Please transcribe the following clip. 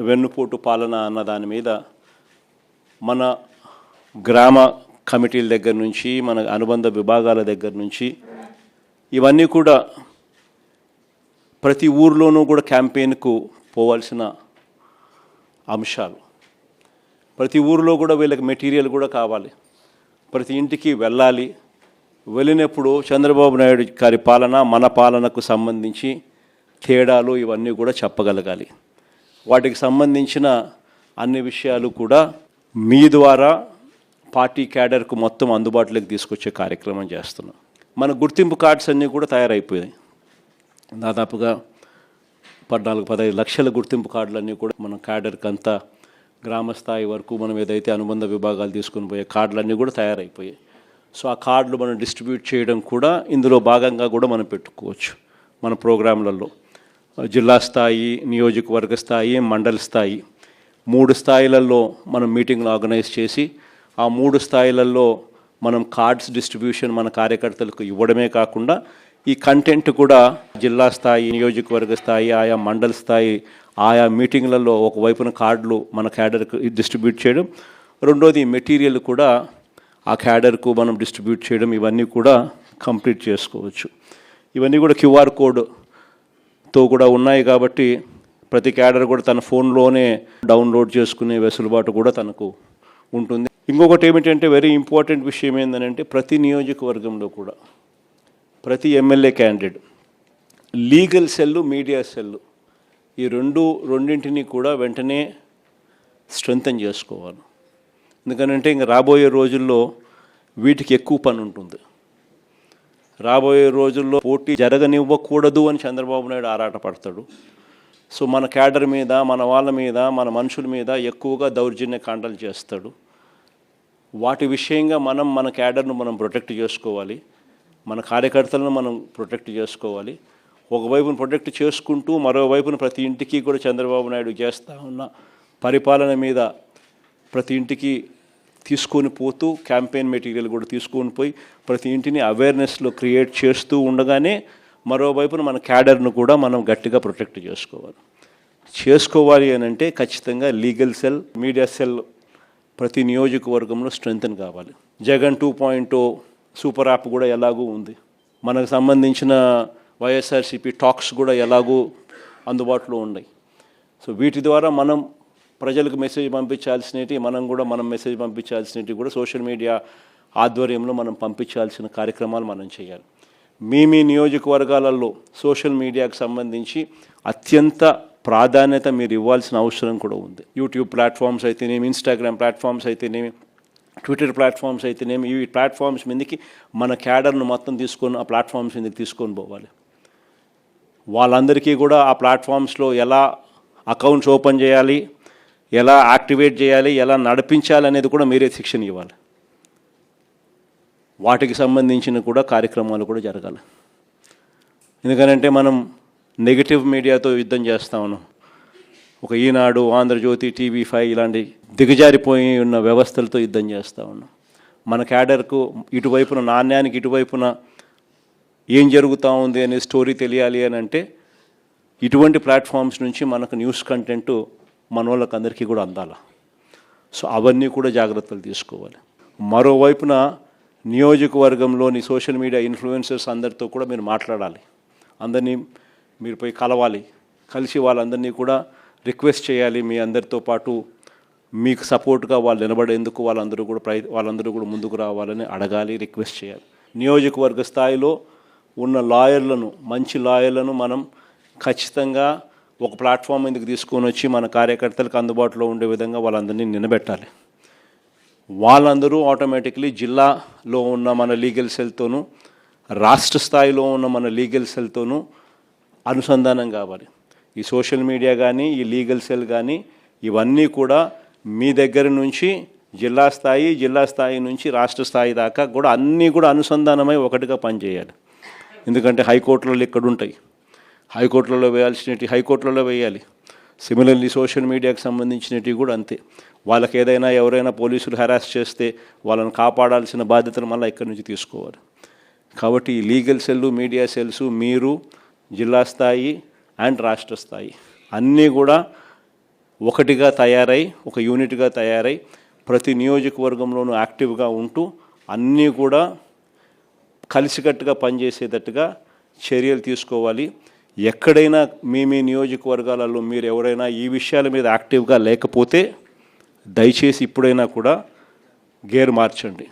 వెన్నుపోటు పాలన అన్న దాని మీద మన గ్రామ కమిటీల దగ్గర నుంచి మన అనుబంధ విభాగాల దగ్గర నుంచి ఇవన్నీ కూడా ప్రతి ఊర్లోనూ కూడా క్యాంపెయిన్కు పోవాల్సిన అంశాలు. ప్రతి ఊరిలో కూడా వీళ్ళకి మెటీరియల్ కూడా కావాలి, ప్రతి ఇంటికి వెళ్ళాలి. వెళ్ళినప్పుడు చంద్రబాబు నాయుడు గారి పాలన మన పాలనకు సంబంధించి తేడాలు ఇవన్నీ కూడా చెప్పగలగాలి. వాటికి సంబంధించిన అన్ని విషయాలు కూడా మీ ద్వారా పార్టీ క్యాడర్కు మొత్తం అందుబాటులోకి తీసుకొచ్చే కార్యక్రమం చేస్తున్నాం. మన గుర్తింపు కార్డ్స్ అన్నీ కూడా తయారైపోయాయి. దాదాపుగా 14-15 లక్షల గుర్తింపు కార్డులన్నీ కూడా మన క్యాడర్కి అంతా గ్రామ స్థాయి వరకు మనం ఏదైతే అనుబంధ విభాగాలు తీసుకుని పోయే కార్డులన్నీ కూడా తయారైపోయాయి. సో ఆ కార్డులు మనం డిస్ట్రిబ్యూట్ చేయడం కూడా ఇందులో భాగంగా కూడా మనం పెట్టుకోవచ్చు. మన ప్రోగ్రాంలలో జిల్లా స్థాయి, నియోజకవర్గ స్థాయి, మండల స్థాయి 3 స్థాయిలలో మనం మీటింగ్లు ఆర్గనైజ్ చేసి ఆ 3 స్థాయిలలో మనం కార్డ్స్ డిస్ట్రిబ్యూషన్ మన కార్యకర్తలకు ఇవ్వడమే కాకుండా ఈ కంటెంట్ కూడా జిల్లా స్థాయి, నియోజకవర్గ స్థాయి, ఆయా మండల స్థాయి ఆయా మీటింగ్లలో ఒకవైపున కార్డులు మన క్యాడర్కు డిస్ట్రిబ్యూట్ చేయడం, రెండోది మెటీరియల్ కూడా ఆ క్యాడర్కు మనం డిస్ట్రిబ్యూట్ చేయడం, ఇవన్నీ కూడా కంప్లీట్ చేసుకోవచ్చు. ఇవన్నీ కూడా QR కోడ్తో కూడా ఉన్నాయి కాబట్టి ప్రతి క్యాడర్ కూడా తన ఫోన్లోనే డౌన్లోడ్ చేసుకునే వెసులుబాటు కూడా తనకు ఉంటుంది. ఇంకొకటి ఏమిటంటే వెరీ ఇంపార్టెంట్ విషయం ఏంటంటే ప్రతి నియోజకవర్గంలో కూడా ప్రతి MLA candidate legal cell, media cell ఈ రెండింటినీ కూడా వెంటనే స్ట్రెంథన్ చేసుకోవాలి. ఎందుకంటే ఇంకా రాబోయే రోజుల్లో వీటికి ఎక్కువ పని ఉంటుంది. రాబోయే రోజుల్లో పోటీ జరగనివ్వకూడదు అని చంద్రబాబు నాయుడు ఆరాటపడతాడు. సో మన క్యాడర్ మీద, మన వాళ్ళ మీద, మన మనుషుల మీద ఎక్కువగా దౌర్జన్య కాండలు చేస్తాడు. వాటి విషయంగా మన క్యాడర్ను మనం ప్రొటెక్ట్ చేసుకోవాలి, మన కార్యకర్తలను మనం ప్రొటెక్ట్ చేసుకోవాలి. ఒకవైపున ప్రొటెక్ట్ చేసుకుంటూ మరోవైపున ప్రతి ఇంటికి కూడా చంద్రబాబు నాయుడు చేస్తూ ఉన్న పరిపాలన మీద ప్రతి ఇంటికి తీసుకొని పోతూ క్యాంపెయిన్ మెటీరియల్ కూడా తీసుకొని పోయి ప్రతి ఇంటిని అవేర్నెస్లో క్రియేట్ చేస్తూ ఉండగానే మరోవైపున మన క్యాడర్ను కూడా మనం గట్టిగా ప్రొటెక్ట్ చేసుకోవాలి అని అంటే ఖచ్చితంగా లీగల్ సెల్, మీడియా సెల్ ప్రతి నియోజకవర్గంలో స్ట్రెంథన్ కావాలి. జగన్ 2.0 సూపర్ యాప్ కూడా ఎలాగూ ఉంది. మనకు సంబంధించిన వైఎస్ఆర్సీపీ టాక్స్ కూడా ఎలాగూ అందుబాటులో ఉన్నాయి. సో వీటి ద్వారా మనం ప్రజలకు మెసేజ్ పంపించాల్సినవి మనం మెసేజ్ పంపించాల్సినవి కూడా సోషల్ మీడియా ఆధ్వర్యంలో మనం పంపించాల్సిన కార్యక్రమాలు మనం చేయాలి. మీ నియోజకవర్గాలలో సోషల్ మీడియాకు సంబంధించి అత్యంత ప్రాధాన్యత మీరు ఇవ్వాల్సిన అవసరం కూడా ఉంది. యూట్యూబ్ ప్లాట్ఫామ్స్ అయితేనేమి, ఇన్స్టాగ్రామ్ ప్లాట్ఫామ్స్ అయితేనేమి, ట్విట్టర్ ప్లాట్ఫామ్స్ అయితేనేమి, ఈ ప్లాట్ఫామ్స్ మీదకి మన క్యాడర్ను మొత్తం తీసుకొని ఆ ప్లాట్ఫామ్స్ మీదకి తీసుకొని పోవాలి. వాళ్ళందరికీ కూడా ఆ ప్లాట్ఫామ్స్లో ఎలా అకౌంట్స్ ఓపెన్ చేయాలి, ఎలా యాక్టివేట్ చేయాలి, ఎలా నడిపించాలి అనేది కూడా మీరే శిక్షణ ఇవ్వాలి. వాటికి సంబంధించిన కూడా కార్యక్రమాలు కూడా జరగాలి. ఎందుకంటే మనం నెగిటివ్ మీడియాతో యుద్ధం చేస్తూ ఉన్నాం. ఒక ఈనాడు, ఆంధ్రజ్యోతి, TV5 ఇలాంటి దిగజారిపోయి ఉన్న వ్యవస్థలతో యుద్ధం చేస్తూ ఉన్నాం. మన క్యాడర్కు ఇటువైపున నాణ్యానికి ఇటువైపున ఏం జరుగుతూ ఉంది అనే స్టోరీ తెలియాలి అని అంటే ఇటువంటి ప్లాట్ఫామ్స్ నుంచి మనకు న్యూస్ కంటెంట్ మన వాళ్ళకి అందరికీ కూడా అందాలి. సో అవన్నీ కూడా జాగ్రత్తలు తీసుకోవాలి. మరోవైపున నియోజకవర్గంలోని సోషల్ మీడియా ఇన్ఫ్లుయెన్సర్స్ అందరితో కూడా మీరు మాట్లాడాలి. అందరినీ మీరు పోయి కలవాలి. కలిసి వాళ్ళందరినీ కూడా రిక్వెస్ట్ చేయాలి. మీ అందరితో పాటు మీకు సపోర్ట్గా వాళ్ళు నిలబడేందుకు వాళ్ళందరూ కూడా ముందుకు రావాలని అడగాలి, రిక్వెస్ట్ చేయాలి. నియోజకవర్గ స్థాయిలో ఉన్న మంచి లాయర్లను మనం ఖచ్చితంగా ఒక ప్లాట్ఫామ్ మీదకి తీసుకొని వచ్చి మన కార్యకర్తలకు అందుబాటులో ఉండే విధంగా వాళ్ళందరినీ నిలబెట్టాలి. వాళ్ళందరూ ఆటోమేటిక్లీ జిల్లాలో ఉన్న మన లీగల్ సెల్తోనూ, రాష్ట్ర స్థాయిలో ఉన్న మన లీగల్ సెల్తోనూ అనుసంధానం కావాలి. ఈ సోషల్ మీడియా కానీ, ఈ లీగల్ సెల్ కానీ ఇవన్నీ కూడా మీ దగ్గర నుంచి జిల్లా స్థాయి నుంచి రాష్ట్ర స్థాయి దాకా కూడా అన్నీ కూడా అనుసంధానమై ఒకటిగా పనిచేయాలి. ఎందుకంటే హైకోర్టులలో ఇక్కడ ఉంటాయి, హైకోర్టులలో వేయాల్సినవి హైకోర్టులలో వేయాలి. సిమిలర్లీ సోషల్ మీడియాకి సంబంధించినవి కూడా అంతే. వాళ్ళకి ఎవరైనా పోలీసులు హెరాస్ చేస్తే వాళ్ళని కాపాడాల్సిన బాధ్యతను మళ్ళీ ఇక్కడి నుంచి తీసుకోవాలి. కాబట్టి ఈ లీగల్ సెల్లు, మీడియా సెల్స్ మీరు జిల్లా స్థాయి అండ్ రాష్ట్ర స్థాయి అన్నీ కూడా ఒకటిగా తయారై ఒక యూనిట్గా తయారై ప్రతి నియోజకవర్గంలోనూ యాక్టివ్గా ఉంటూ అన్నీ కూడా కలిసికట్టుగా పనిచేసేటట్టుగా చర్యలు తీసుకోవాలి. ఎక్కడైనా మీ నియోజకవర్గాలలో మీరు ఎవరైనా ఈ విషయాల మీద యాక్టివ్గా లేకపోతే దయచేసి ఇప్పుడైనా కూడా గేర్ మార్చండి.